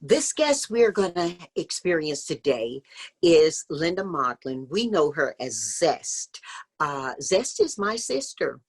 This guest we're going to experience today is Linda Maudlin. We know her as Zest. Zest is my sister.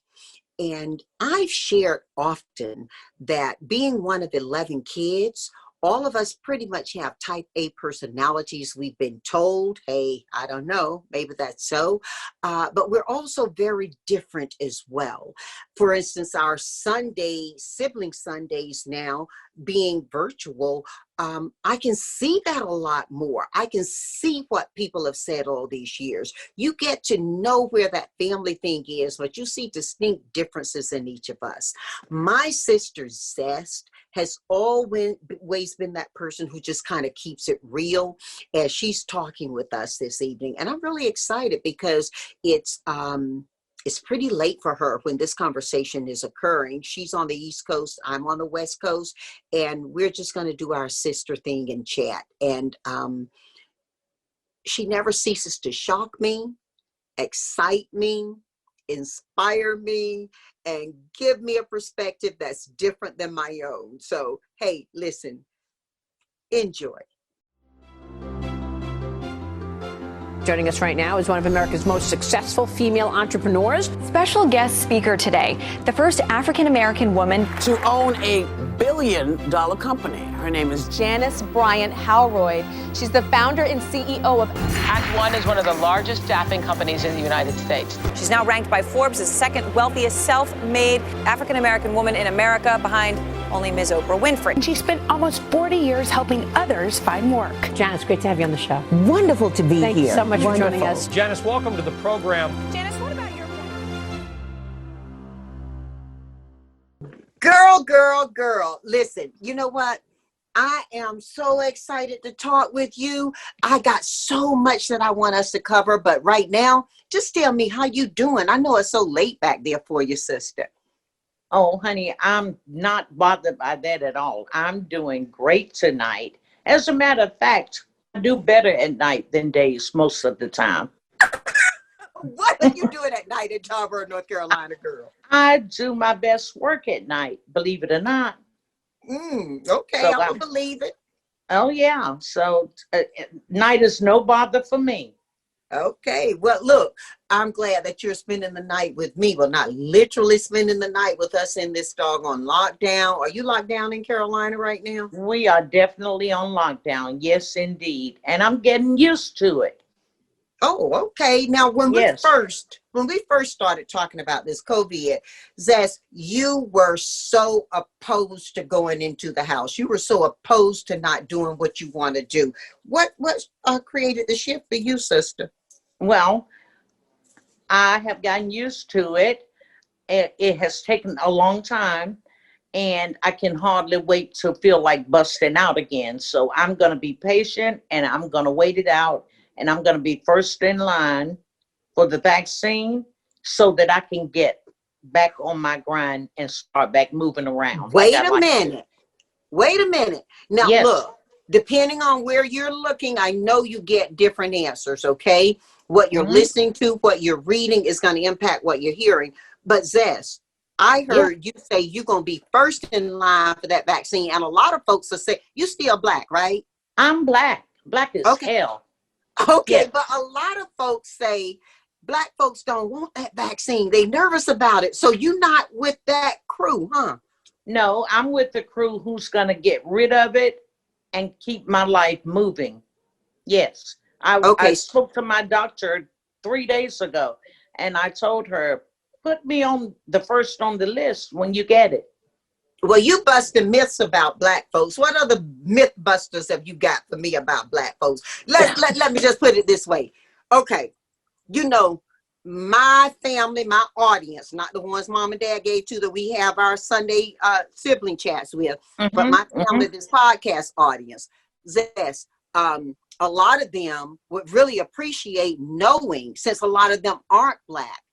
And I've shared often that being one of 11 kids, all of us pretty much have type A personalities. We've been told, hey, I don't know, maybe that's so. But we're also very different as well. For instance, our sibling Sundays now being virtual, I can see that a lot more. I can see what people have said all these years. You get to know where that family thing is, but you see distinct differences in each of us. My sister Zest has always been that person who just kind of keeps it real as she's talking with us this evening. And I'm really excited because it's pretty late for her when this conversation is occurring. She's on the East Coast, I'm on the West Coast, and we're just going to do our sister thing and chat. And she never ceases to shock me, excite me, inspire me, and give me a perspective that's different than my own. So, hey, listen, enjoy. Joining us right now is one of America's most successful female entrepreneurs. Special guest speaker today, the first African-American woman to own a billion-dollar company. Her name is Janice Bryant Howroyd. She's the founder and CEO of Act One is one of the largest staffing companies in the United States. She's now ranked by Forbes as the second wealthiest self-made African-American woman in America, behind only Ms. Oprah Winfrey. She spent almost 40 years helping others find work. Janice, great to have you on the show. Wonderful to be here. Thank you so much Wonderful. for joining us. Janice, welcome to the program. Janice, what about your Girl. Listen, you know what? I am so excited to talk with you. I got so much that I want us to cover, but right now, just tell me how you doing. I know it's so late back there for you, sister. Oh, honey, I'm not bothered by that at all. I'm doing great tonight. As a matter of fact, I do better at night than days most of the time. What are you doing at night in Tarboro, North Carolina, girl? I do my best work at night, believe it or not. Okay, So I will believe it. Oh, yeah. So night is no bother for me. Okay, well, look, I'm glad that you're spending the night with me. Well, not literally spending the night with us in this doggone lockdown. Are you locked down in Carolina right now? We are definitely on lockdown. Yes, indeed. And I'm getting used to it. Oh, okay. Now, when Yes. we first started talking about this COVID, Zest, you were so opposed to going into the house. You were so opposed to not doing what you want to do. What created the shift for you, sister? Well, I have gotten used to it. It has taken a long time, and I can hardly wait to feel like busting out again. So I'm going to be patient, and I'm going to wait it out, and I'm going to be first in line for the vaccine so that I can get back on my grind and start back moving around. Wait a minute. Now, Yes. look, depending on where you're looking, I know you get different answers, okay? What you're listening to, what you're reading is going to impact what you're hearing. But Zest, I heard you say you're going to be first in line for that vaccine. And a lot of folks will say, you're still black, right? I'm black. Black as hell. Okay, Yeah. but a lot of folks say black folks don't want that vaccine. They're nervous about it. So you're not with that crew, huh? No, I'm with the crew who's going to get rid of it and keep my life moving. Yes. I spoke to my doctor 3 days ago, and I told her, put me on the first on the list when you get it. Well, you busting myths about black folks. What other myth busters have you got for me about black folks? Let me just put it this way. Okay, you know, my family, my audience, not the ones mom and dad gave to that we have our Sunday sibling chats with, but my family, this podcast audience, Zest, a lot of them would really appreciate knowing, since a lot of them aren't black,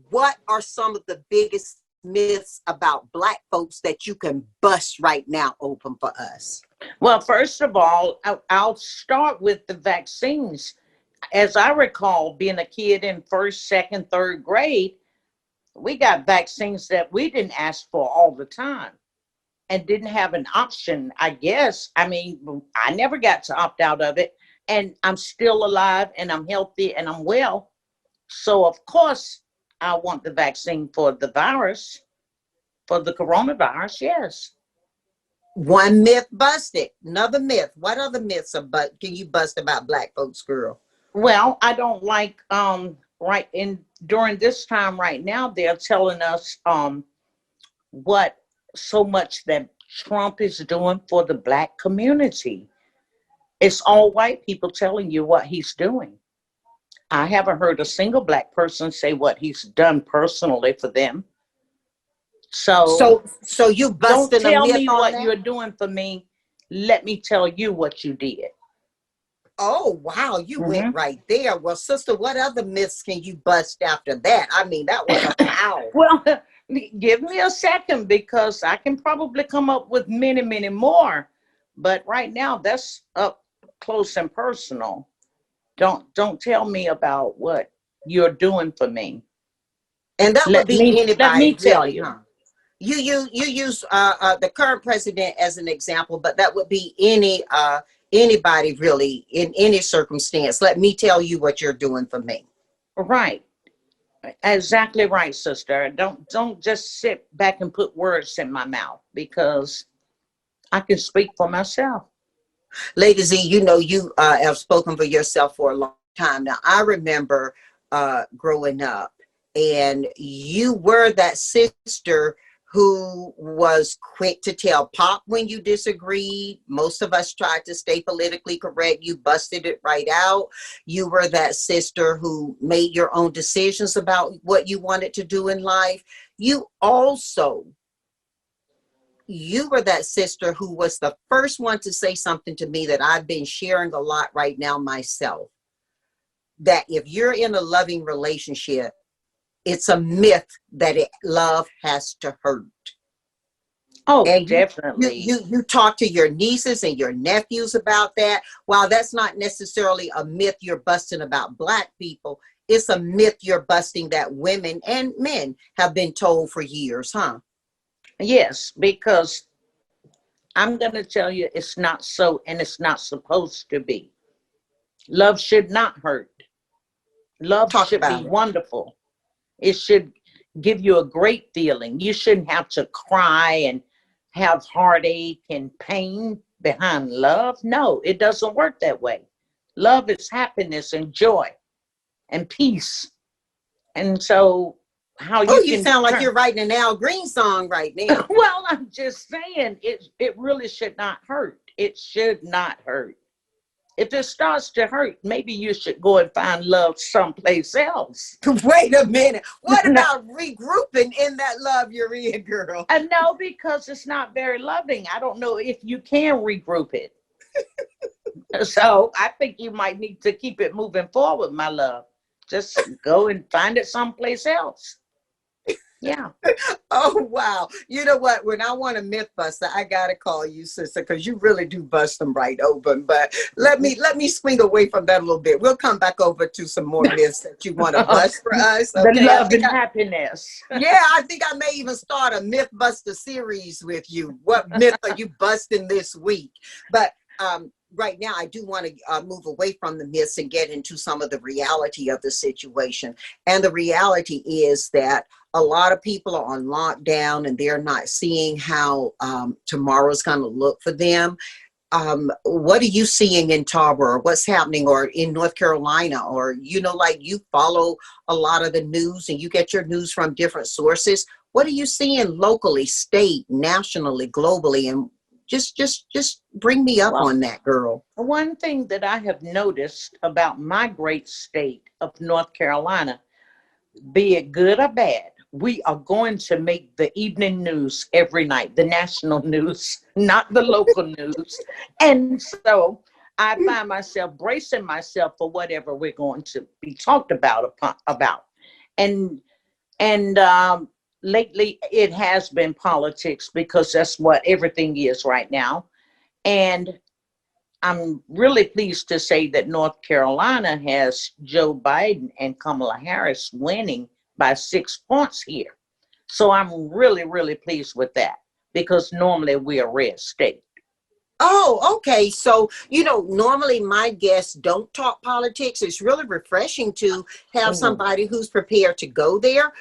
what are some of the biggest myths about black folks that you can bust right now open for us? Well, first of all, I'll start with the vaccines. As I recall, being a kid in first, second, third grade, we got vaccines that we didn't ask for all the time. and didn't have an option, I guess. I mean, I never got to opt out of it, and I'm still alive and I'm healthy and I'm well. So of course I want the vaccine for the virus, for the coronavirus. Yes. One myth busted. Another myth. What other myths can you bust about black folks, girl? Well, I don't like right in during this time right now, they're telling us what so much that Trump is doing for the black community. It's all white people telling you what he's doing. I haven't heard a single black person say what he's done personally for them. So you Don't busting a tell myth me on what that? you're doing for me. Let me tell you what you did. Oh, wow, you went Mhm. right there. Well, sister, what other myths can you bust after that? I mean, that was a pow. Well, give me a second because I can probably come up with many, many more. But right now, that's up close and personal. Don't tell me about what you're doing for me. And that would Let be me anybody, tell really, you. huh? You use the current president as an example, but that would be anybody really in any circumstance. Let me tell you what you're doing for me. Right. Exactly right, sister. Don't just sit back and put words in my mouth because I can speak for myself. Lady Z, you know you have spoken for yourself for a long time. Now, I remember growing up, and you were that sister who was quick to tell Pop when you disagreed. Most of us tried to stay politically correct. You busted it right out. You were that sister who made your own decisions about what you wanted to do in life. You were that sister who was the first one to say something to me that I've been sharing a lot right now myself. That if you're in a loving relationship, it's a myth that love has to hurt. Oh, And definitely. you talk to your nieces and your nephews about that. While that's not necessarily a myth you're busting about black people, it's a myth you're busting that women and men have been told for years, huh? Yes, because I'm going to tell you it's not so and it's not supposed to be. Love should not hurt. Love Talk should be about it. wonderful. It should give you a great feeling. You shouldn't have to cry and have heartache and pain behind love. No, it doesn't work that way. Love is happiness and joy and peace. And so how Oh, you you can sound like turn, you're writing an Al Green song right now. well, I'm just saying it really should not hurt. It should not hurt. If it starts to hurt, maybe you should go and find love someplace else. Wait a minute. What No, about regrouping in that love you're in, girl? no, because it's not very loving. I don't know if you can regroup it. So I think you might need to keep it moving forward, my love. Just go and find it someplace else. Yeah. Oh, wow. You know what? When I want a myth buster, I gotta call you, sister, because you really do bust them right open. But let me swing away from that a little bit. We'll come back over to some more myths that you want to bust for us. The Okay. love and happiness. Yeah, I think I may even start a myth buster series with you. What myth are you busting this week? But right now, I do want to move away from the myths and get into some of the reality of the situation. And the reality is that a lot of people are on lockdown and they're not seeing how tomorrow's going to look for them. What are you seeing in Tarboro? What's happening, or in North Carolina? Or, like you follow a lot of the news and you get your news from different sources. What are you seeing locally, state, nationally, globally? And just bring me up Well, on that, girl. one thing that I have noticed about my great state of North Carolina, be it good or bad, we are going to make the evening news every night, the national news, not the local news. And so I find myself bracing myself for whatever we're going to be talked about. And lately it has been politics because that's what everything is right now. And I'm really pleased to say that North Carolina has Joe Biden and Kamala Harris winning by 6 points here. So I'm really, really pleased with that. because normally we're a red state. Oh, okay. So, normally my guests don't talk politics. It's really refreshing to have somebody who's prepared to go there.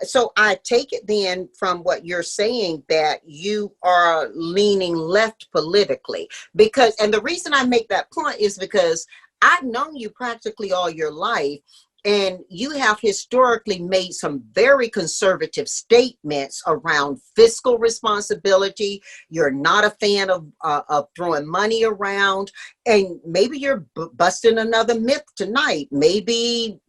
So I take it then from what you're saying that you are leaning left politically, and the reason I make that point is because I've known you practically all your life. And you have historically made some very conservative statements around fiscal responsibility. You're not a fan of throwing money around, and maybe you're busting another myth tonight. Maybe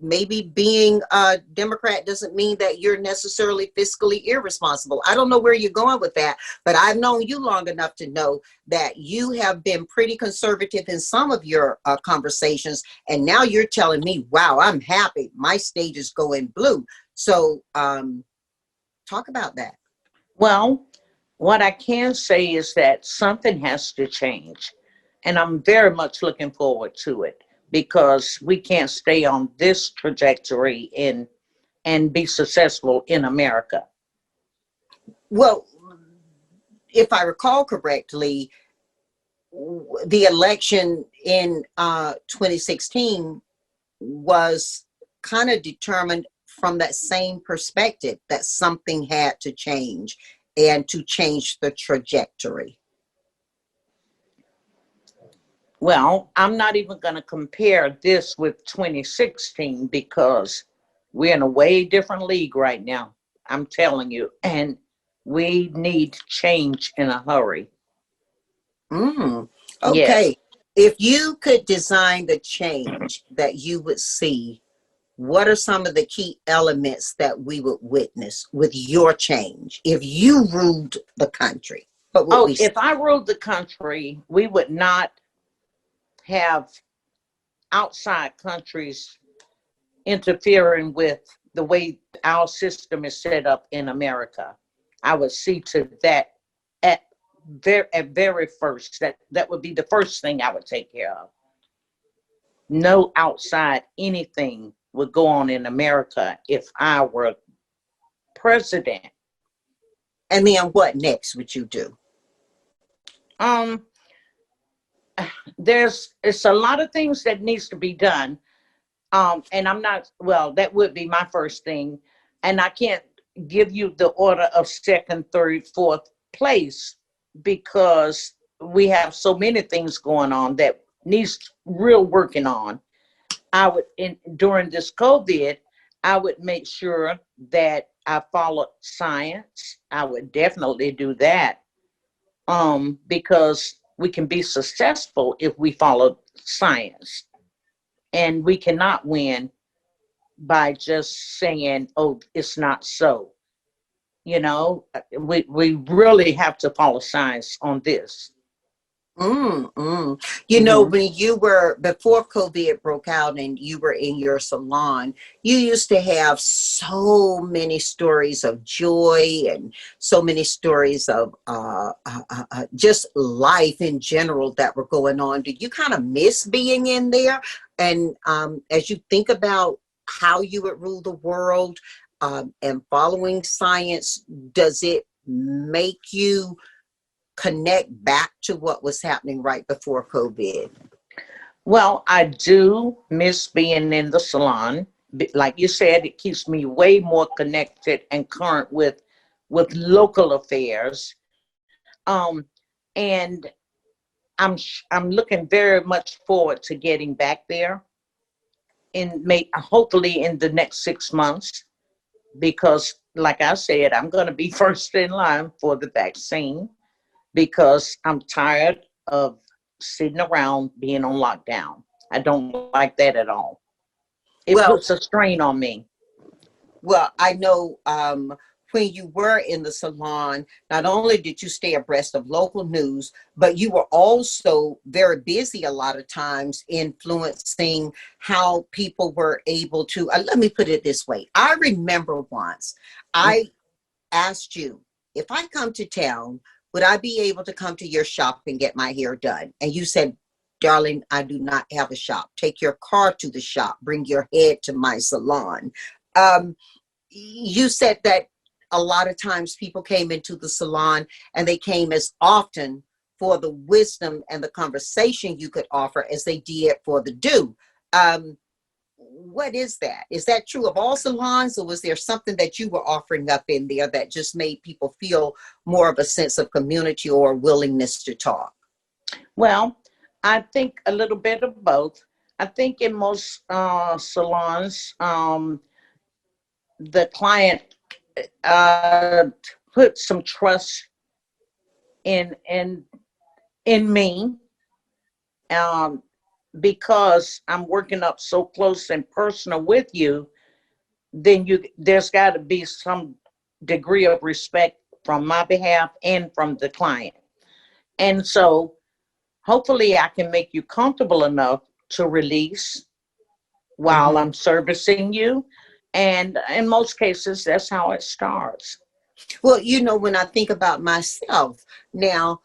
being a Democrat doesn't mean that you're necessarily fiscally irresponsible. I don't know where you're going with that, but I've known you long enough to know that you have been pretty conservative in some of your conversations, and now you're telling me, wow, I'm happy my state is going blue. So talk about that. Well, what I can say is that something has to change, and I'm very much looking forward to it, because we can't stay on this trajectory and be successful in America. Well, if I recall correctly, the election in 2016 was kind of determined from that same perspective, that something had to change and to change the trajectory. Well, I'm not even going to compare this with 2016, because we're in a way different league right now. I'm telling you, and we need change in a hurry. Okay. Yes. If you could design the change that you would see, what are some of the key elements that we would witness with your change if you ruled the country? If I ruled the country, we would not have outside countries interfering with the way our system is set up in America. I would see to that at very first. That would be the first thing I would take care of. No outside anything would go on in America if I were president. And then what next would you do? It's a lot of things that needs to be done. And that would be my first thing. And I can't give you the order of second, third, fourth place, because we have so many things going on that needs real working on. During this COVID, I would make sure that I followed science. I would definitely do that. Because we can be successful if we follow science. And we cannot win by just saying, oh, it's not so. We really have to follow science on this. When you were, before COVID broke out and you were in your salon, you used to have so many stories of joy and so many stories of just life in general that were going on. Did you kind of miss being in there? And as you think about how you would rule the world and following science, does it make you connect back to what was happening right before COVID? Well, I do miss being in the salon. Like you said, it keeps me way more connected and current with local affairs. And I'm looking very much forward to getting back there hopefully in the next 6 months, because like I said, I'm going to be first in line for the vaccine, because I'm tired of sitting around being on lockdown. I don't like that at all. It puts a strain on me. Well, I know when you were in the salon, not only did you stay abreast of local news, but you were also very busy a lot of times influencing how people were able to, let me put it this way. I remember once I asked you, if I come to town, would I be able to come to your shop and get my hair done? And you said, darling, I do not have a shop. Take your car to the shop. Bring your head to my salon. You said that a lot of times people came into the salon and they came as often for the wisdom and the conversation you could offer as they did for the do. What is that? Is that true of all salons, or was there something that you were offering up in there that just made people feel more of a sense of community or willingness to talk? Well, I think a little bit of both. I think in most salons, the client put some trust in me, because I'm working up so close and personal with you. Then there's got to be some degree of respect from my behalf and from the client. And so hopefully I can make you comfortable enough to release while I'm servicing you. And in most cases, that's how it starts. Well, when I think about myself now,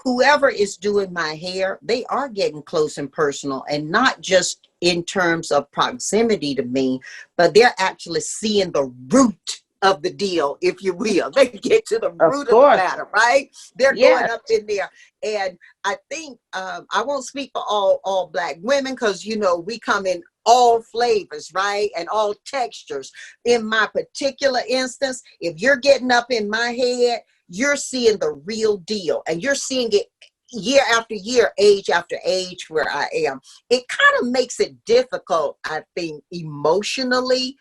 whoever is doing my hair, they are getting close and personal, and not just in terms of proximity to me, but they're actually seeing the root of the deal, if you will. They get to the root of the matter, right? They're going up in there. And I think, I won't speak for all Black women, because, we come in all flavors, right? And all textures. In my particular instance, if you're getting up in my head, you're seeing the real deal, and you're seeing it year after year, age after age, where I am. It kind of makes it difficult, I think, emotionally,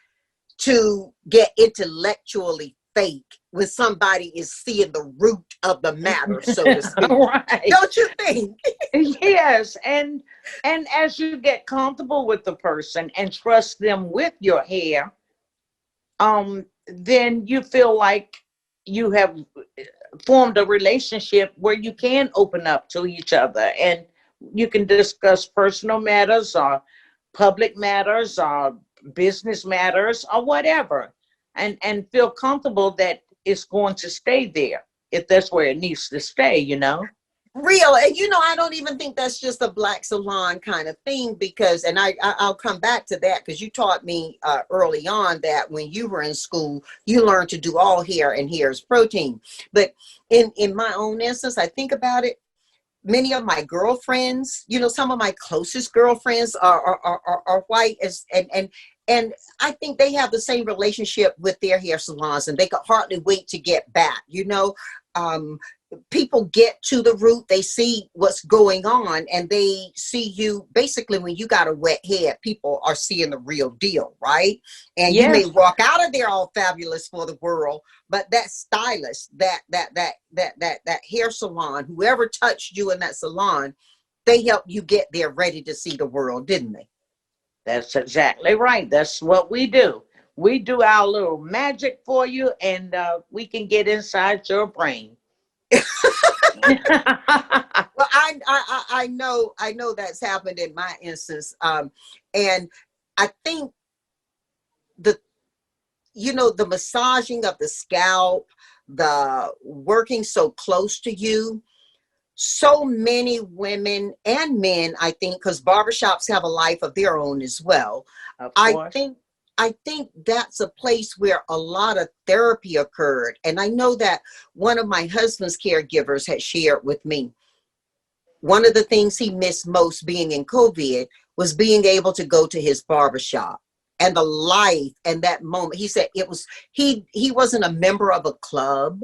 to get intellectually fake when somebody is seeing the root of the matter, so to speak. Right. Don't you think? Yes. And as you get comfortable with the person and trust them with your hair, then you feel like you have formed a relationship where you can open up to each other, and you can discuss personal matters or public matters or business matters or whatever, and feel comfortable that it's going to stay there if that's where it needs to stay, Real. And I don't even think that's just a Black salon kind of thing, because, and I'll come back to that, because you taught me early on that when you were in school, you learned to do all hair, and hair is protein. But in my own instance, I think about it, many of my girlfriends, some of my closest girlfriends are white, and I think they have the same relationship with their hair salons, and they could hardly wait to get back. People get to the root, they see what's going on, and they see you. Basically, when you got a wet head, people are seeing the real deal, right? And you may walk out of there all fabulous for the world, but that stylist, that hair salon, whoever touched you in that salon, they helped you get there ready to see the world, didn't they? That's exactly right. That's what we do. We do our little magic for you, and we can get inside your brain. Well, I know that's happened in my instance, and I think the massaging of the scalp, the working so close to you. So many women and men, I think, because barbershops have a life of their own as well. I think that's a place where a lot of therapy occurred. And I know that one of my husband's caregivers had shared with me, one of the things he missed most being in COVID was being able to go to his barbershop, and the life and that moment. He said it was, he wasn't a member of a club.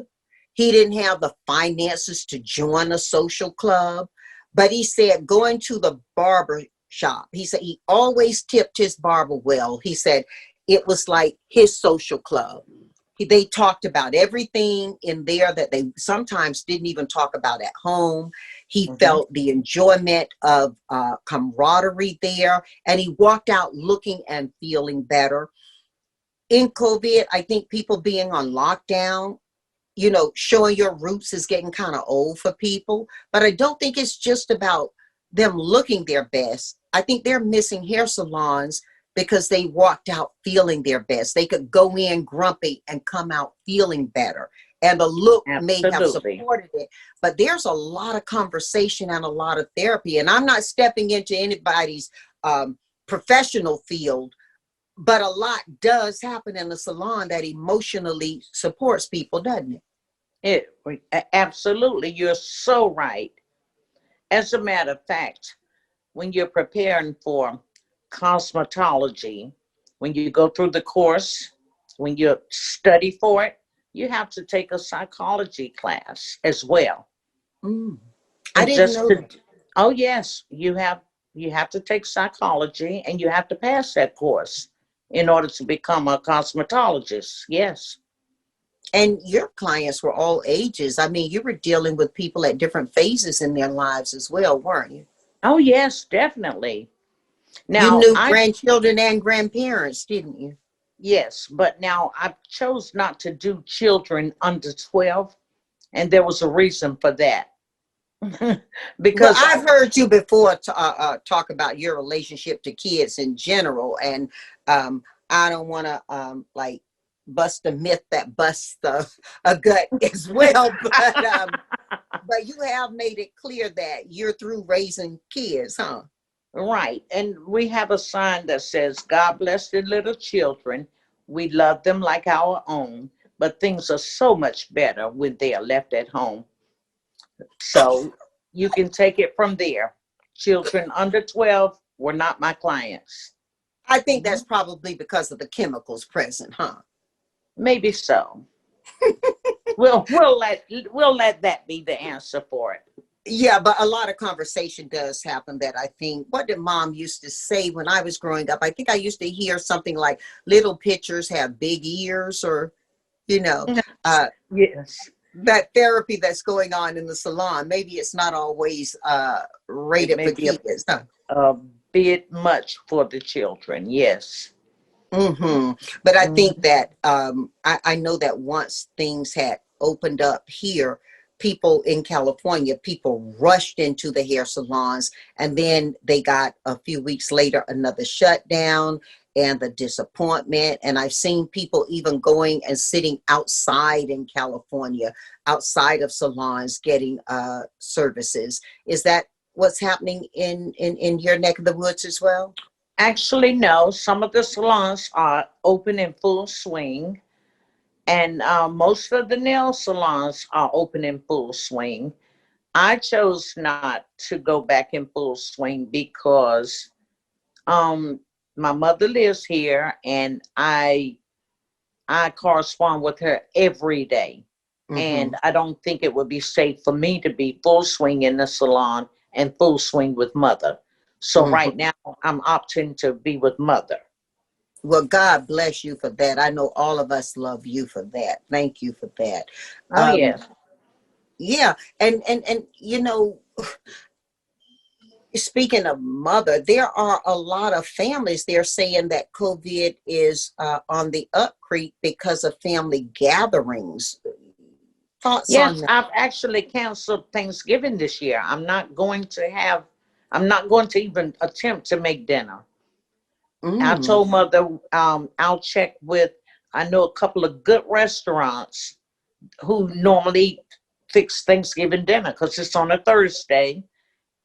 He didn't have the finances to join a social club, but he said going to the barber shop, he said he always tipped his barber well. He said it was like his social club. They talked about everything in there that they sometimes didn't even talk about at home. He felt the enjoyment of camaraderie there, and he walked out looking and feeling better. In COVID, I think people being on lockdown, showing your roots is getting kind of old for people. But I don't think it's just about them looking their best. I think they're missing hair salons because they walked out feeling their best. They could go in grumpy and come out feeling better. And the look may have supported it. But there's a lot of conversation and a lot of therapy. And I'm not stepping into anybody's professional field, But a lot does happen in the salon that emotionally supports people, doesn't it? Absolutely, you're so right. As a matter of fact, when you're preparing for cosmetology, when you go through the course, when you study for it, you have to take a psychology class as well. Mm. I And didn't just know to, that. oh yes, you have to take psychology and you have to pass that course in order to become a cosmetologist. Yes. And your clients were all ages. I mean, you were dealing with people at different phases in their lives as well, weren't you? Oh yes, definitely. You Now knew I grandchildren and grandparents, didn't you? Yes, but now I chose not to do children under 12, and there was a reason for that. Well, Because I've heard you before talk about your relationship to kids in general, and I don't want to like bust a myth that busts a gut as well, but you have made it clear that you're through raising kids, huh? right, and we have a sign that says, God bless the little children. We love them like our own, but things are so much better when they are left at home. So you can take it from there. Children under 12 were not my clients. I think that's Mhm. probably because of the chemicals present, huh? Maybe so. We'll let that be the answer for it. Yeah, but a lot of conversation does happen that I think, what did mom used to say when I was growing up? I think I used to hear something like little pitchers have big ears, or, you know, uh, Yes, that therapy that's going on in the salon. Maybe it's not always it rated may for be a, kids, huh? a bit much for the children. Yes. But I think Mhm. that I know that once things had opened up here, people in California, people rushed into the hair salons, and then they got a few weeks later another shutdown and the disappointment. And I've seen people even going and sitting outside in California, outside of salons, getting services. Is that what's happening in your neck of the woods as well? Actually, no. Some of the salons are open in full swing, and most of the nail salons are open in full swing. I chose not to go back in full swing because um, my mother lives here, and I correspond with her every day. Mm-hmm. And I don't think it would be safe for me to be full swing in the salon and full swing with mother. So right Mm-hmm. now I'm opting to be with mother. Well, God bless you for that. I know all of us love you for that. Thank you for that. Oh Um, yes. yeah, and speaking of mother, there are a lot of families. They're saying that COVID is on the up creep because of family gatherings. Thoughts on Yes, that? I've actually canceled Thanksgiving this year. I'm not going to even attempt to make dinner. I Mm, told mother I'll check with, I know a couple of good restaurants who normally fix Thanksgiving dinner because it's on a Thursday,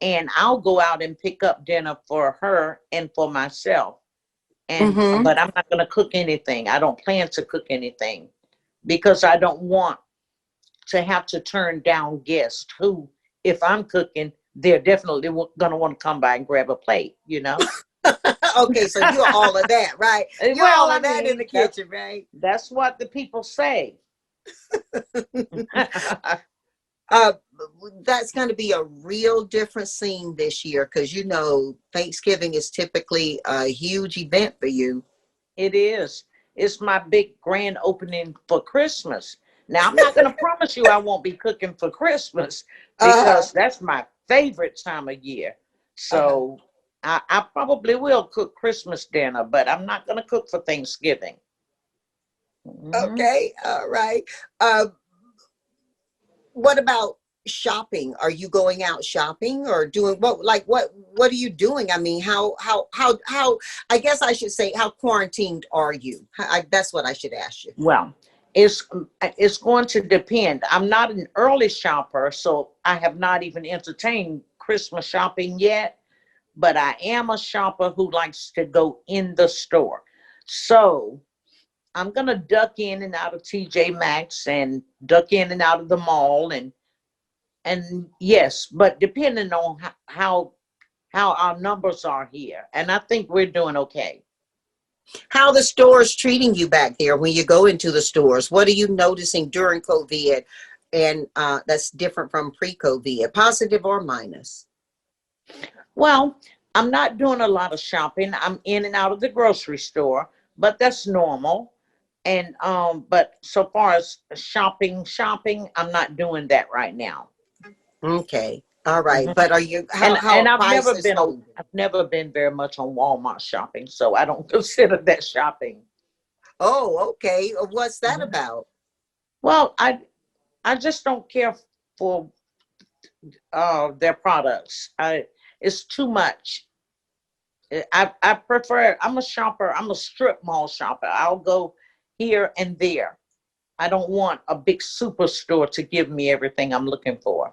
and I'll go out and pick up dinner for her and for myself. And mm-hmm. but I'm not going to cook anything. I don't plan to cook anything because I don't want to have to turn down guests who, if I'm cooking, they're definitely going to want to come by and grab a plate. Okay, so you're all of that, right? You're Well, all I of that in the mean, that's kitchen, right? that's what the people say. Uh, that's going to be a real different scene this year because Thanksgiving is typically a huge event for you. It is. It's my big grand opening for Christmas. Now, I'm not going to promise you I won't be cooking for Christmas Uh-huh. because that's my favorite time of year. Uh-huh. So I probably will cook Christmas dinner, but I'm not going to cook for Thanksgiving. Mhm. Okay. All right. Uh, what about shopping? Are you going out shopping or doing what are you doing? I mean, how I guess I should say, how quarantined are you? That's what I should ask you. Well, it's going to depend. I'm not an early shopper, so I have not even entertained Christmas shopping yet. But I am a shopper who likes to go in the store. So I'm going to duck in and out of TJ Maxx and duck in and out of the mall. And yes, but depending on how our numbers are here. And I think we're doing okay. How the stores treating you back there when you go into the stores? What are you noticing during COVID, and that's different from pre-COVID, positive or minus? Well, I'm not doing a lot of shopping. I'm in and out of the grocery store, but that's normal. And but so far as shopping, I'm not doing that right now. Okay, all right. Mhm. But are you And how are I've never prices been holding? I've never been very much on Walmart shopping, so I don't consider that shopping. Oh, okay. What's that Mhm. about? Well, I just don't care for their products. It's too much. I prefer, I'm a shopper, I'm a strip mall shopper. I'll go here and there. I don't want a big superstore to give me everything I'm looking for.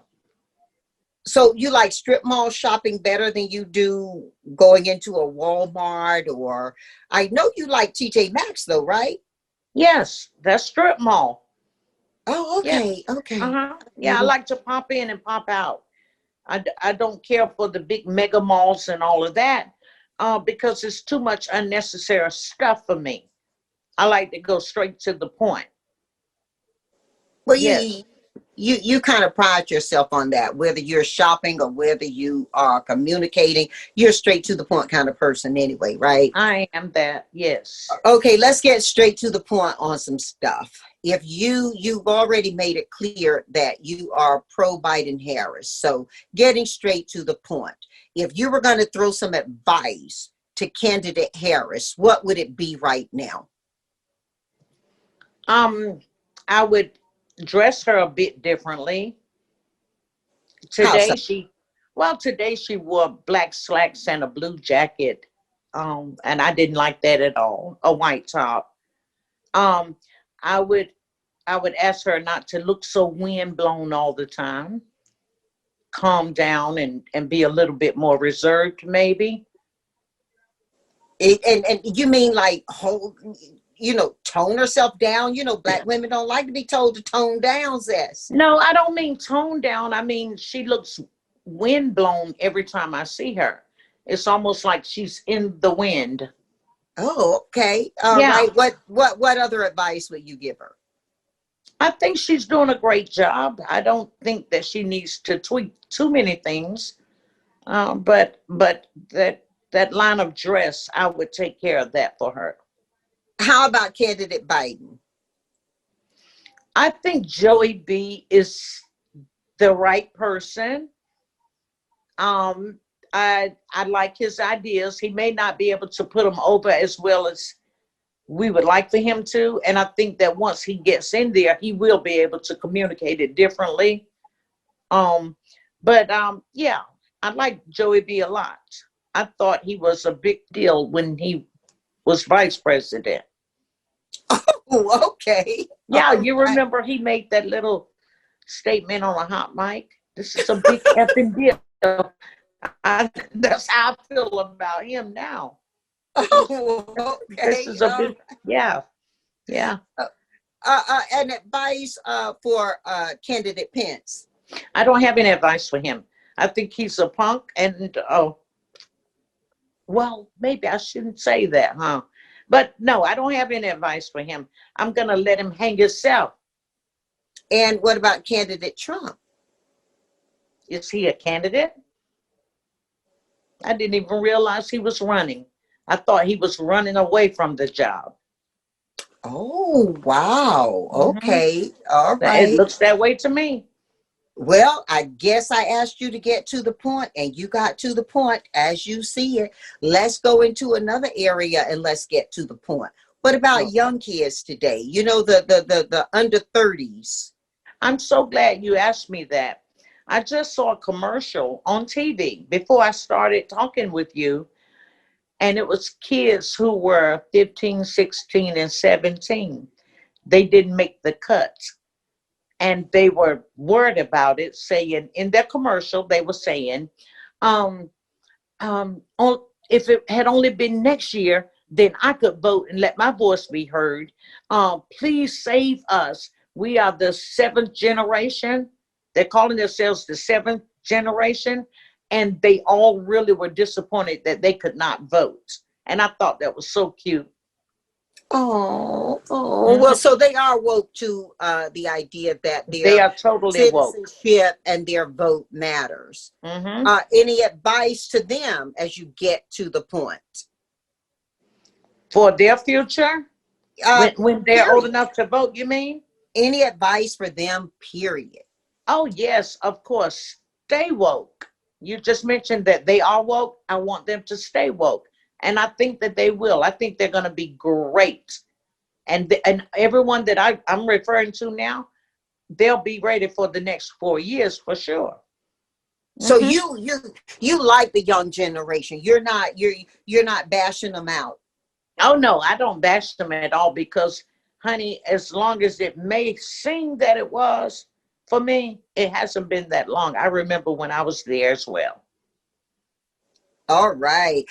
So you like strip mall shopping better than you do going into a Walmart, or I know you like TJ Maxx though, right? Yes, that's strip mall. Oh, Yeah. okay, okay. Uh-huh. Yeah, I Mhm. like to pop in and pop out. I don't care for the big mega malls and all of that because it's too much unnecessary stuff for me. I like to go straight to the point. Well, Yes, you kind of pride yourself on that, whether you're shopping or whether you are communicating. You're straight to the point kind of person anyway, right? I am that. Yes. Okay, let's get straight to the point on some stuff. If you've already made it clear that you are pro Biden Harris, so getting straight to the point. If you were going to throw some advice to candidate Harris, what would it be right now? I would dress her a bit differently. How so? Today she wore black slacks and a blue jacket. And I didn't like that at all. A white top. Um, I would I would ask her not to look so windblown all the time. Calm down and be a little bit more reserved, maybe. And you mean like hold, tone herself down? Black women don't like to be told to tone down, Zest. No, I don't mean tone down. I mean she looks windblown every time I see her. It's almost like she's in the wind. Oh, okay. All Yeah, right. What other advice would you give her? I think she's doing a great job. I don't think that she needs to tweak too many things. But that line of dress, I would take care of that for her. How about candidate Biden? I think Joey B is the right person. Um, I like his ideas. He may not be able to put them over as well as we would like for him to. And I think that once he gets in there, he will be able to communicate it differently. But yeah, I like Joey B a lot. I thought he was a big deal when he was vice president. Oh, okay. Yeah, All you right. remember he made that little statement on a hot mic. This is a big effing deal. That's how I feel about him now. Oh, This okay. is a big, yeah, yeah. An advice for candidate Pence. I don't have any advice for him. I think he's a punk, and well, maybe I shouldn't say that, huh? But no, I don't have any advice for him. I'm gonna let him hang himself. And what about candidate Trump? Is he a candidate? I didn't even realize he was running. I thought he was running away from the job. Oh, wow. Mhm. Okay. All It right. looks that way to me. Well, I guess I asked you to get to the point, and you got to the point as you see it. Let's go into another area and let's get to the point. What about Okay. young kids today? The under 30s. I'm so glad you asked me that. I just saw a commercial on TV before I started talking with you, and it was kids who were 15, 16, and 17. They didn't make the cut. And they were worried about it, saying in their commercial, they were saying, if it had only been next year, then I could vote and let my voice be heard. Please save us. We are the seventh generation. They're calling themselves the seventh generation. And they all really were disappointed that they could not vote. And I thought that was so cute. Oh, well, so they are woke to the idea that They their are totally woke. citizenship and their vote matters. Any advice to them as you get to the point? For their future? When they're period. old enough to vote, you mean? Any advice for them, period? Oh, yes, of course. Stay woke. You just mentioned that they are woke. I want them to stay woke. And I think that they will. I think they're going to be great. And everyone that I'm referring to now, they'll be ready for the next 4 years for sure. So you like the young generation. You're not bashing them out. Oh, no, I don't bash them at all because, honey, as long as it may seem that it was, for me, it hasn't been that long. I remember when I was there as well. All right.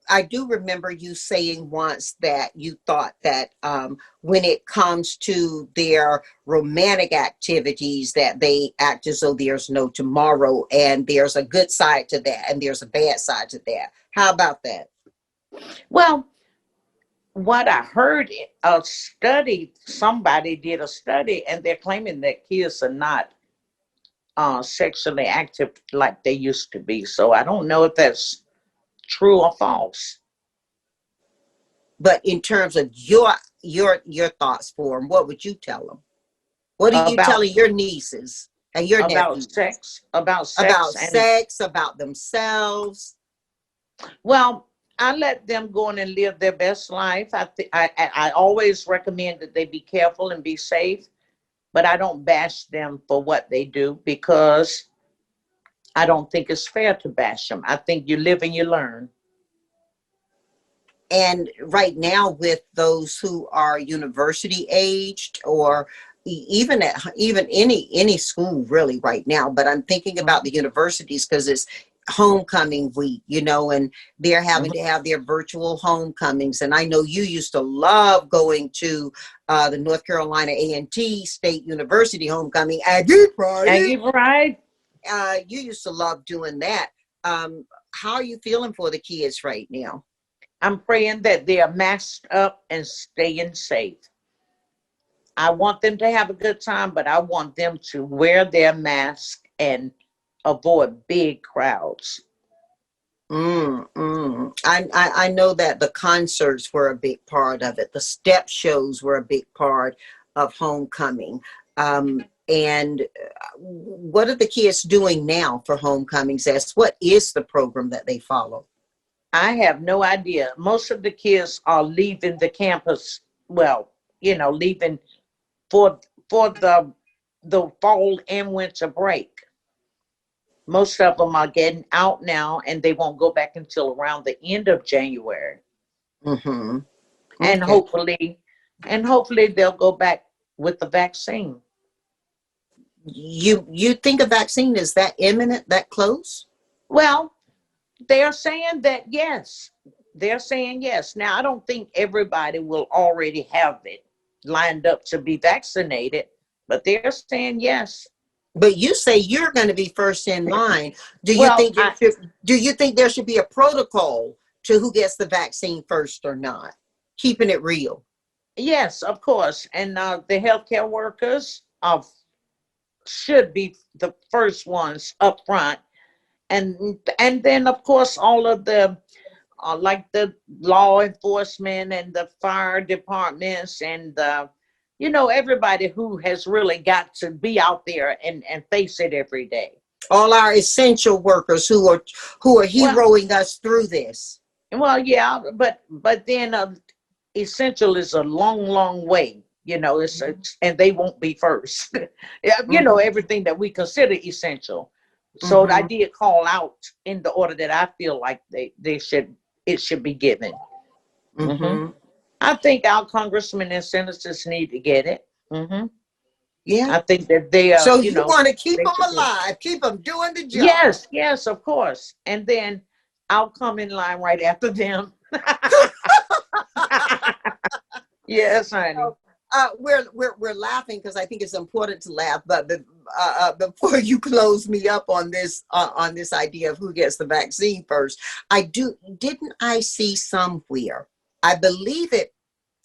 I do remember you saying once that you thought that when it comes to their romantic activities, that they act as though there's no tomorrow, and there's a good side to that and there's a bad side to that. How about that? Well, what I heard, somebody did a study, and they're claiming that kids are not sexually active like they used to be. So I don't know if that's true or false. But in terms of your thoughts for them, what would you tell them? What are you telling your nieces and your nephews? About sex, about themselves? Well, I let them go in and live their best life. I always recommend that they be careful and be safe, but I don't bash them for what they do because I don't think it's fair to bash them. I think you live and you learn. And right now, with those who are university aged, or even any school really right now, but I'm thinking about the universities because it's homecoming week, and they're having to have their virtual homecomings. And I know you used to love going to the North Carolina A&T State University homecoming. Aggie Pride. You used to love doing that. How are you feeling for the kids right now? I'm praying that they are masked up and staying safe. I want them to have a good time, but I want them to wear their mask and avoid big crowds. I know that the concerts were a big part of it. The step shows were a big part of homecoming. And what are the kids doing now for homecomings? What is the program that they follow? I have no idea. Most of the kids are leaving the campus. Well, leaving for the fall and winter break. Most of them are getting out now, and they won't go back until around the end of January. Okay. And hopefully they'll go back with the vaccine. You think a vaccine is that imminent, that close? Well, they're saying that yes. They're saying yes. Now, I don't think everybody will already have it lined up to be vaccinated, but they're saying yes. But you say you're going to be first in line. Do you think there should be a protocol to who gets the vaccine first or not? Keeping it real. Yes, of course. And the healthcare workers should be the first ones up front. And then, of course, all of the, like the law enforcement and the fire departments and everybody who has really got to be out there and face it every day. All our essential workers who are heroing us through this. Well, yeah, but then essential is a long way. And they won't be first. Everything that we consider essential. So I did call out in the order that I feel like it should be given. I think our congressmen and senators need to get it. Yeah, I think that they are. So you want to keep them alive, keep them doing the job. Yes, of course. And then I'll come in line right after them. Yes, honey. We're laughing because I think it's important to laugh. But before you close me up on this idea of who gets the vaccine first, didn't I see somewhere? I believe it.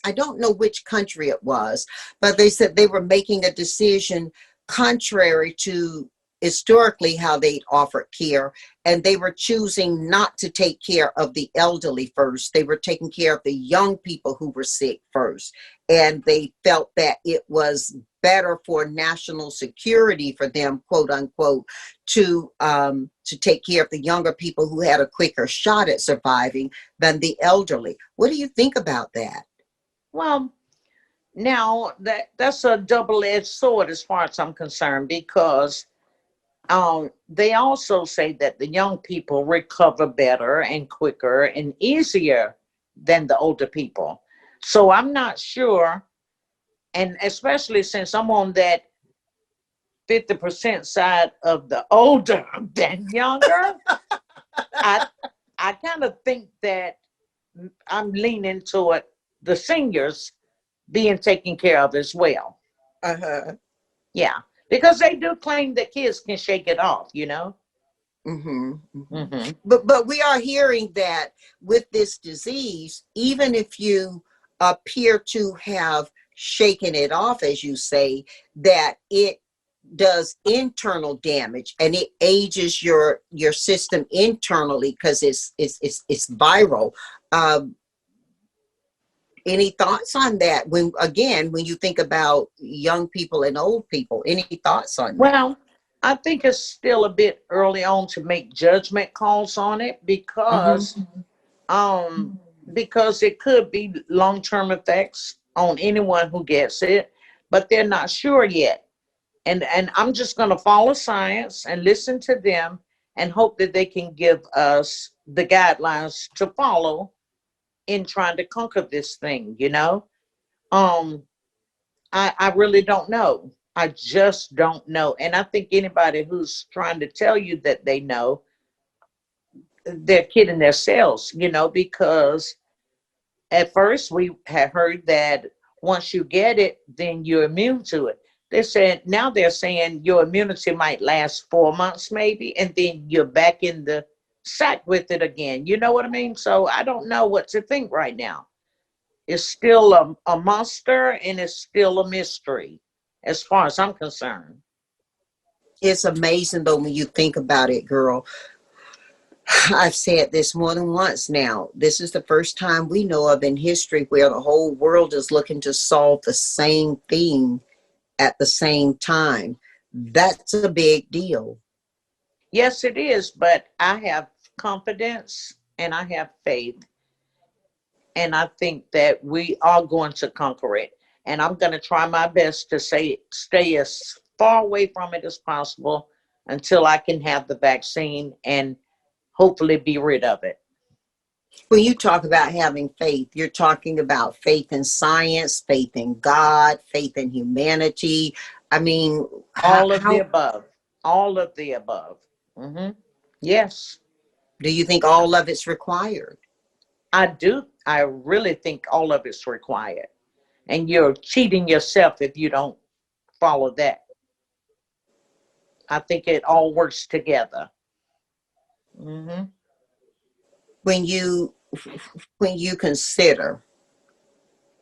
I don't know which country it was, but they said they were making a decision contrary to historically how they offered care, and they were choosing not to take care of the elderly first. They were taking care of the young people who were sick first, and they felt that it was better for national security for them, quote unquote, to take care of the younger people who had a quicker shot at surviving than the elderly. What do you think about that? Well, now that's a double-edged sword as far as I'm concerned, because they also say that the young people recover better and quicker and easier than the older people. So I'm not sure, and especially since I'm on that 50% side of the older than younger, I kind of think that I'm leaning toward the seniors being taken care of as well. Uh-huh. Yeah, because they do claim that kids can shake it off, you know? Mm-hmm. Mm-hmm. But we are hearing that with this disease, even if you appear to have shaken it off, as you say, that it does internal damage and it ages your system internally because it's viral. Any thoughts on that? When you think about young people and old people, any thoughts on that? Well, I think it's still a bit early on to make judgment calls on it because it could be long-term effects on anyone who gets it, but they're not sure yet. And I'm just going to follow science and listen to them and hope that they can give us the guidelines to follow in trying to conquer this thing, you know? I really don't know. I just don't know. And I think anybody who's trying to tell you that they know, they're kidding themselves, you know, because at first we had heard that once you get it, then you're immune to it. Now they're saying your immunity might last 4 months maybe, and then you're back in the sack with it again. You know what I mean? So I don't know what to think right now. It's still a monster, and it's still a mystery as far as I'm concerned. It's amazing though when you think about it, girl. I've said this more than once now. This is the first time we know of in history where the whole world is looking to solve the same thing at the same time. That's a big deal. Yes, it is, but I have confidence and I have faith. And I think that we are going to conquer it. And I'm going to try my best to stay as far away from it as possible until I can have the vaccine and hopefully be rid of it. When you talk about having faith, you're talking about faith in science, faith in God, faith in humanity. I mean, all of the above. All of the above. Mm-hmm. Yes. Do you think all of it's required? I do. I really think all of it's required. And you're cheating yourself if you don't follow that. I think it all works together. Mm-hmm. When you consider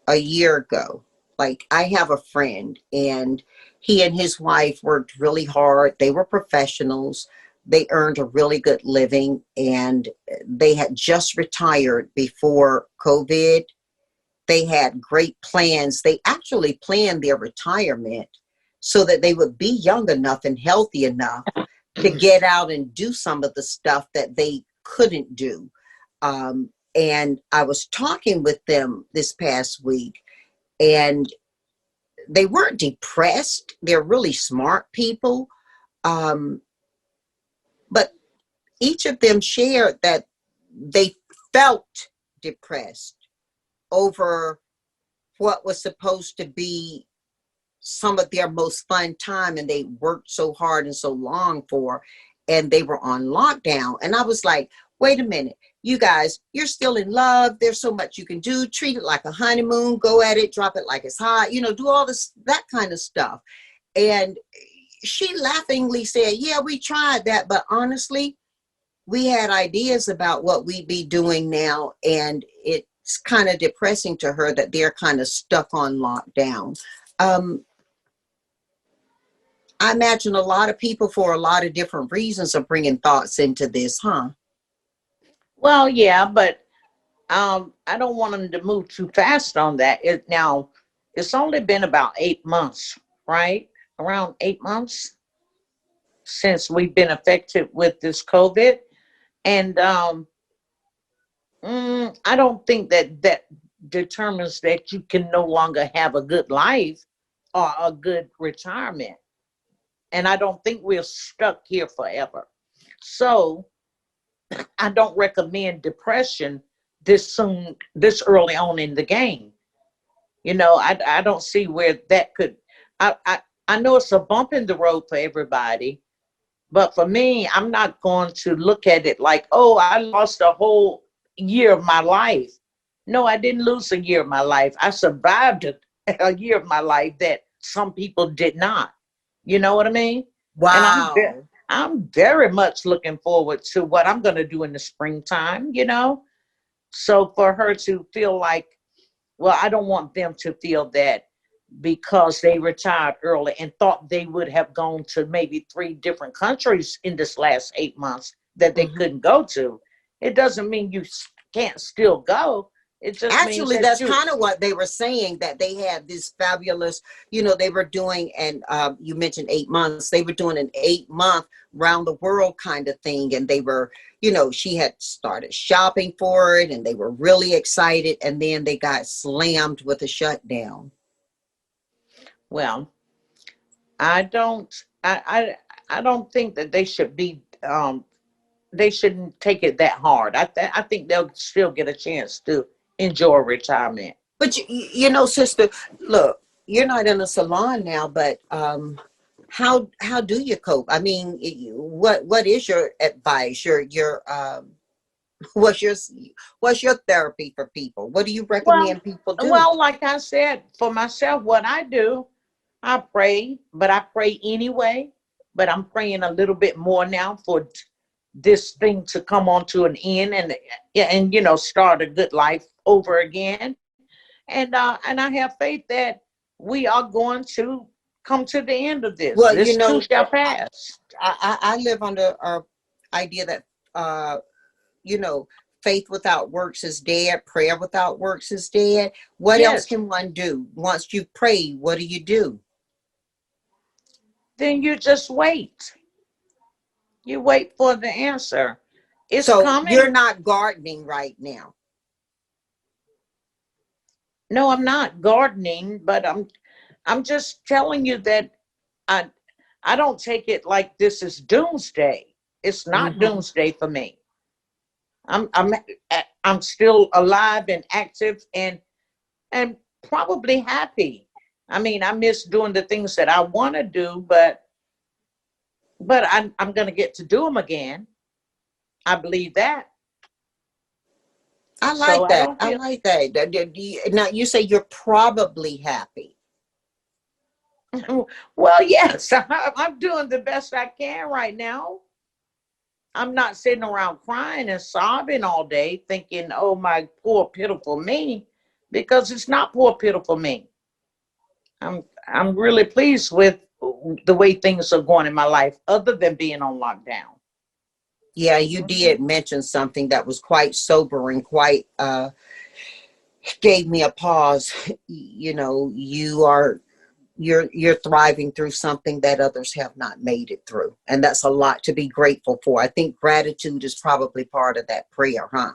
a year ago, like I have a friend and he and his wife worked really hard. They were professionals. They earned a really good living and they had just retired before COVID. They had great plans. They actually planned their retirement so that they would be young enough and healthy enough to get out and do some of the stuff that they couldn't do. And I was talking with them this past week, and they weren't depressed. They're really smart people. But each of them shared that they felt depressed over what was supposed to be some of their most fun time, and they worked so hard and so long for, and they were on lockdown. And I was like, wait a minute, you guys, you're still in love. There's so much you can do. Treat it like a honeymoon. Go at it. Drop it like it's hot. Do all this, that kind of stuff. And she laughingly said, yeah, we tried that. But honestly, we had ideas about what we'd be doing now. And it's kind of depressing to her that they're kind of stuck on lockdown. I imagine a lot of people, for a lot of different reasons, are bringing thoughts into this, huh? Well, yeah, but I don't want them to move too fast on that. It's only been about 8 months, right? Around 8 months since we've been affected with this COVID. And I don't think that determines that you can no longer have a good life or a good retirement. And I don't think we're stuck here forever. So I don't recommend depression this early on in the game. I don't see where that could, I know it's a bump in the road for everybody, but for me, I'm not going to look at it like, oh, I lost a whole year of my life. No, I didn't lose a year of my life. I survived a year of my life that some people did not. You know what I mean? Wow. And I'm very much looking forward to what I'm going to do in the springtime, So for her to feel like, well, I don't want them to feel that because they retired early and thought they would have gone to maybe 3 different countries in this last 8 months that they couldn't go to. It doesn't mean you can't still go. It just Actually, means that's kind of what they were saying, that they had this fabulous, they were doing, and you mentioned 8 months, they were doing an 8-month round the world kind of thing. And they were, she had started shopping for it and they were really excited. And then they got slammed with a shutdown. Well, I don't think that they should be, they shouldn't take it that hard. I think they'll still get a chance to enjoy retirement. But sister, look, you're not in a salon now, but how do you cope? I mean, what is your advice? Your what's your therapy for people? What do you recommend people do? Well, like I said, for myself, what I do, I pray, but I pray anyway. But I'm praying a little bit more now for this thing to come on to an end and start a good life over again. And I have faith that we are going to come to the end of this. Well, this too shall pass. I live under our idea that faith without works is dead. Prayer without works is dead. What else can one do? Once you pray, what do? Then you just wait. You wait for the answer. It's so coming. You're not gardening right now. No, I'm not gardening, but I'm just telling you that I don't take it like this is doomsday. It's not doomsday for me. I'm still alive and active and probably happy. I mean, I miss doing the things that I want to do, but I'm going to get to do them again. I believe that. I like that. I like that. Now, you say you're probably happy. Well, yes, I'm doing the best I can right now. I'm not sitting around crying and sobbing all day thinking, oh, my poor, pitiful me, because it's not poor, pitiful me. I'm really pleased with the way things are going in my life, other than being on lockdown. Yeah, you did mention something that was quite sobering, quite gave me a pause. You're thriving through something that others have not made it through, and that's a lot to be grateful for. I think gratitude is probably part of that prayer, huh?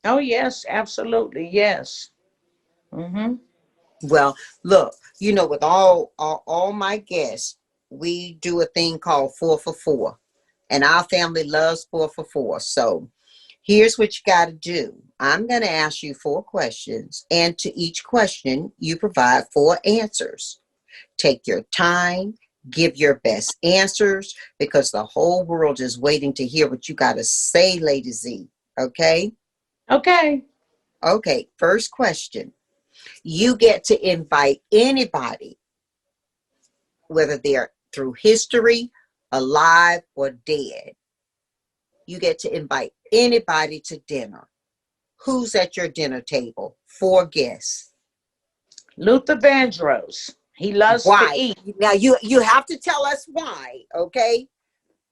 Oh yes, absolutely, yes. Well, look, with all my guests, we do a thing called 4 for 4. And our family loves 4 for 4. So here's what you got to do. I'm going to ask you 4 questions. And to each question, you provide 4 answers. Take your time. Give your best answers, because the whole world is waiting to hear what you got to say, Lady Z. Okay? Okay. Okay, first question. You get to invite anybody, whether they're through history, alive, or dead. You get to invite anybody to dinner. Who's at your dinner table? 4 guests. Luther Vandross. He loves to Why? eat. Now you have to tell us why, okay?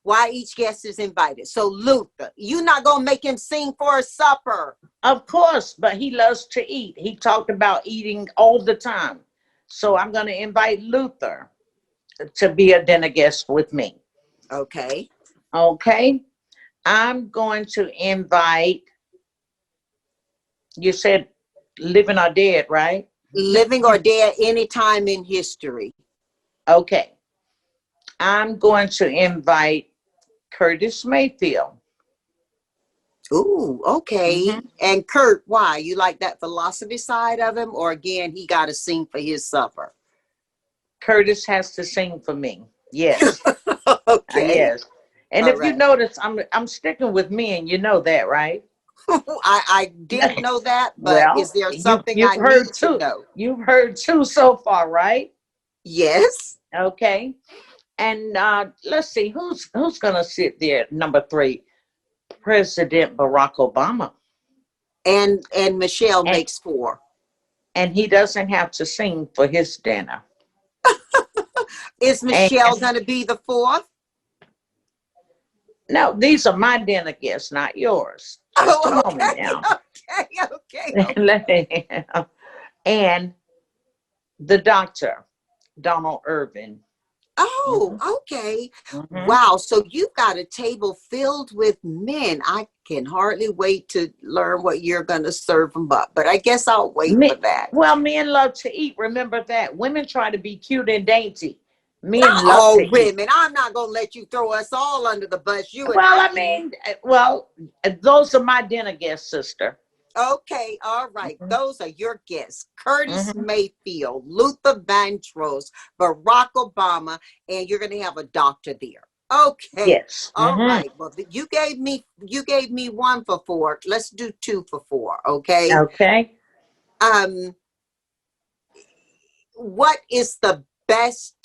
Why each guest is invited. So Luther, you're not gonna make him sing for a supper. Of course, but he loves to eat. He talked about eating all the time. So I'm going to invite Luther to be a dinner guest with me. Okay. Okay. I'm going to invite, you said living or dead, right? Living or dead anytime in history. Okay. I'm going to invite Curtis Mayfield. Ooh, okay. Mhm. And Kurt, why? You like that philosophy side of him? Or again, he got to sing for his supper? Curtis has to sing for me. Yes. Okay. Yes. And All if you right. notice, I'm sticking with me, and you know that, right? I didn't know that, but is Well, there something you've I heard need to two. know? You've heard two so far, right? Yes. Okay. And let's see who's gonna sit there. Number 3, President Barack Obama, And Michelle and makes 4. he doesn't have to sing for his dinner. Is And Michelle going to be the 4th? no, these are my dinner guests, not yours. Just a Oh, moment okay. now. Okay. And the doctor, Donald Irvin. Oh, Mhm, okay. mhm. Wow. So you've got a table filled with men. I can hardly wait to learn what you're going to serve them up, but I guess I'll wait for that. Well, men love to eat. Remember that. Women try to be cute and dainty. Men love to Oh, eat. women, I'm not going to let you throw us all under the bus. You and Well, I I eat. mean, those are my dinner guests, sister. Okay, all right. Mhm, Those are your guests. Curtis mhm. Mayfield, Luther Vandross, Barack Obama, and you're going to have a doctor there. Okay. Yes. All right. Well, you gave me 1 for 4. Let's do 2 for 4, okay? Okay. Um what are the best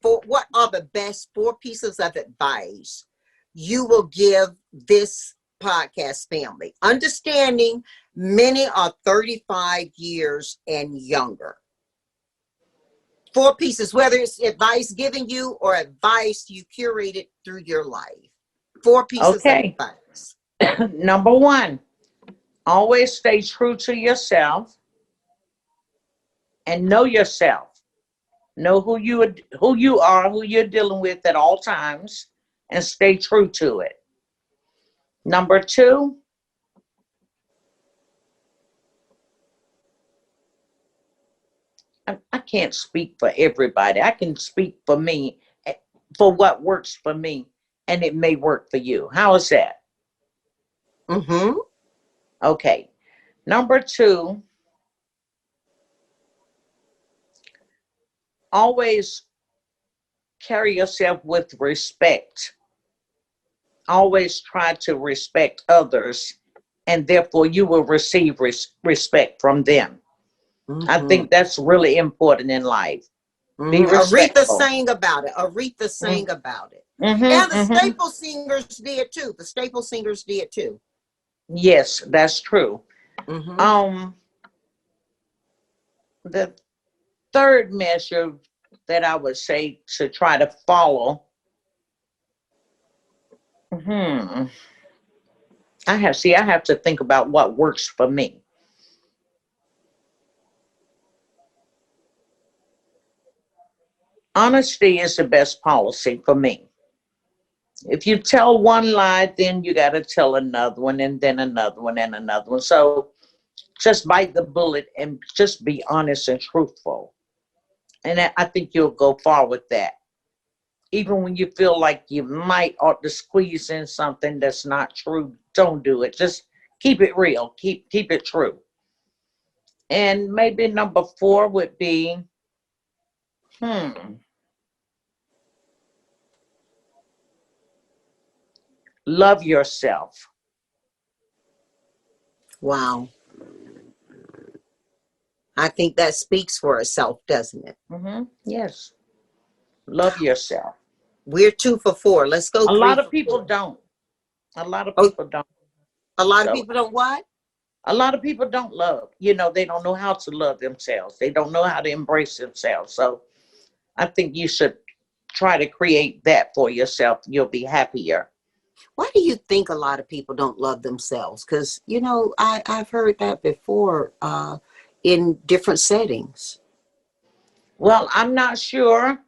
4 pieces of advice you will give this podcast family, understanding many are 35 years and younger? 4 pieces, whether it's advice given you or advice you curated through your life. 4 pieces of Okay. advice. Number 1, always stay true to yourself and know yourself. Know who you are, who you're dealing with at all times, and stay true to it. Number 2, I can't speak for everybody. I can speak for me, for what works for me, and it may work for you. How is that? Mm-hmm. Okay. Number 2, always carry yourself with respect. Always try to respect others, and therefore you will receive respect from them. I Mm-hmm. think that's really important in life. Be Mm-hmm. Aretha respectful. sang about it. Aretha sang about it. And Mm-hmm, the mm-hmm. Staple Singers did too. The Staple Singers did too. Yes, that's true. Mm-hmm. Um, the third measure that I would say to try to follow. I have to think about what works for me. Honesty is the best policy for me. If you tell one lie, then you got to tell another one, and then another one, and another one. So just bite the bullet and just be honest and truthful. And I think you'll go far with that. Even when you feel like you might ought to squeeze in something that's not true, don't do it. Just keep it real. Keep it true. And maybe number 4 would be, love yourself. Wow. I think that speaks for itself, doesn't it? Yes. Love yourself. We're 2 for 4. Let's go A 3 lot of for people 4. don't. A lot of Oh, people don't. a lot of So people don't what? a lot of people don't love. You know, they don't know how to love themselves. They don't know how to embrace themselves. So I think you should try to create that for yourself. You'll be happier. Why do you think a lot of people don't love themselves? Because, I've heard that before in different settings. Well, I'm not sure.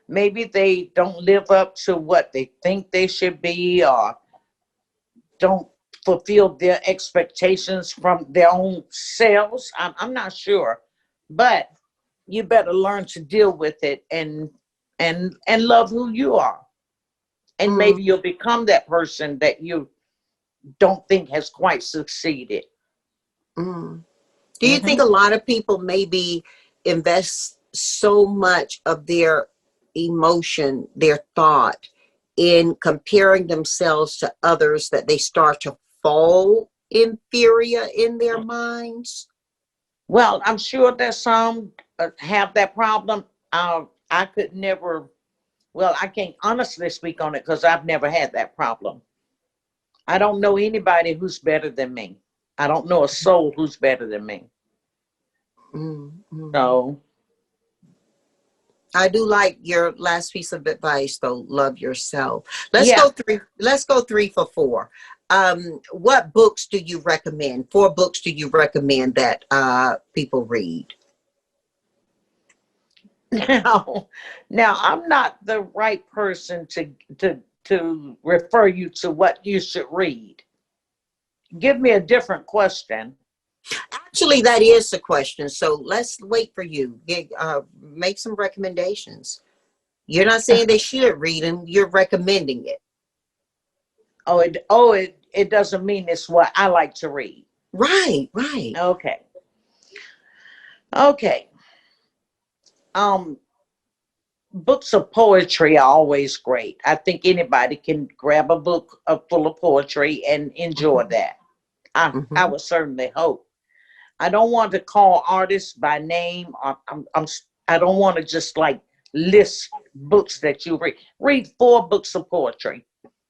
Maybe they don't live up to what they think they should be, or don't fulfill their expectations from their own selves. I'm not sure, but you better learn to deal with it and love who you are, and Mm, maybe you'll become that person that you don't think has quite succeeded. mm. Do you think hmm a lot of people maybe invest so much of their emotion, their thought in comparing themselves to others that they start to fall inferior in their minds? Well, I'm sure that some have that problem. I could never. Well, I can't honestly speak on it because I've never had that problem. I don't know anybody who's better than me. I don't know a soul who's better than me. Mm, mm. So, I do like your last piece of advice, though. Love yourself. Let's yeah. go 3. Let's go 3 for 4. What books do you recommend? 4 books do you recommend that people read? Now, now I'm not the right person to refer you to what you should read. Give me a different question. Actually, that is the question. So let's wait for you. Make some recommendations. You're not saying they should read them. You're recommending it. It doesn't mean it's what I like to read. Right, right. Okay. Okay. Um, Books of poetry are always great. I think anybody can grab a book full of poetry and enjoy Mhm, that. I mhm. would certainly hope. I don't want to call artists by name. I don't want to just like list books that you read. Read 4 books of poetry.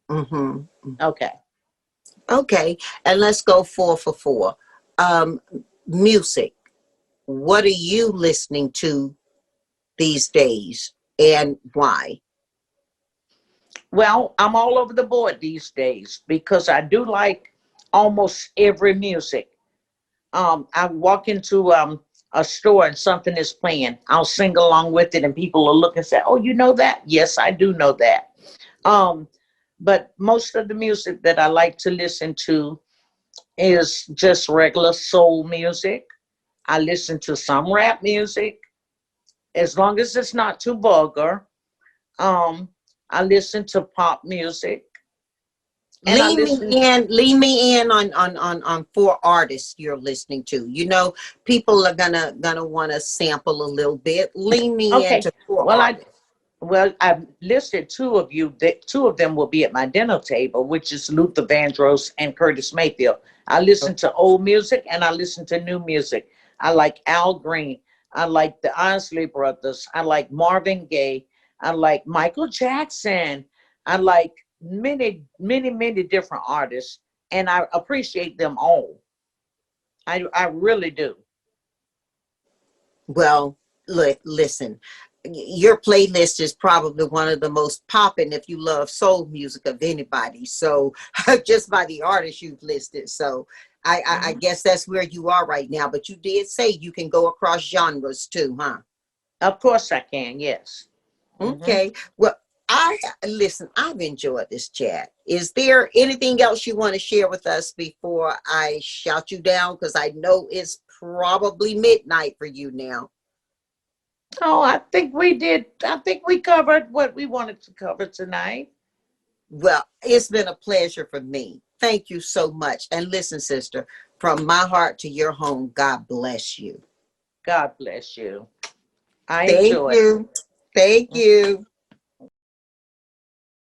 Mhm. Okay. Okay, and let's go 4 for 4. Um, Music. What are you listening to these days, and why? Well, I'm all over the board these days because I do like almost every music. I walk into a store and something is playing. I'll sing along with it, and people will look and say, "Oh, you know that?" Yes, I do know that. Um, but most of the music that I like to listen to is just regular soul music. I listen to some rap music, as long as it's not too vulgar. Um, I listen to pop music, and I listen. Lean me in on 4 artists you're listening to. People are gonna want to sample a little bit. Lean me Okay, into 4 well, artists. I've listed 2 of you. That 2 of them will be at my dinner table, which is Luther Vandross and Curtis Mayfield. I listen to old music and I listen to new music. I like Al Green. I like the Isley Brothers. I like Marvin Gaye. I like Michael Jackson. I like many, many, many different artists, and I appreciate them all. I really do. Well, look, listen, your playlist is probably one of the most popping if you love soul music of anybody. So just by the artists you've listed. So I Mhm. guess that's where you are right now. But you did say you can go across genres too, huh? Of course I can. Yes. hmm Okay. Well, I've enjoyed this chat. Is there anything else you want to share with us before I shout you down? Because I know it's probably midnight for you now. Oh, I think we did. I think we covered what we wanted to cover tonight. Well, it's been a pleasure for me. Thank you so much. And listen, sister, from my heart to your home, God bless you. God bless you. I Thank enjoyed it. you. Thank you.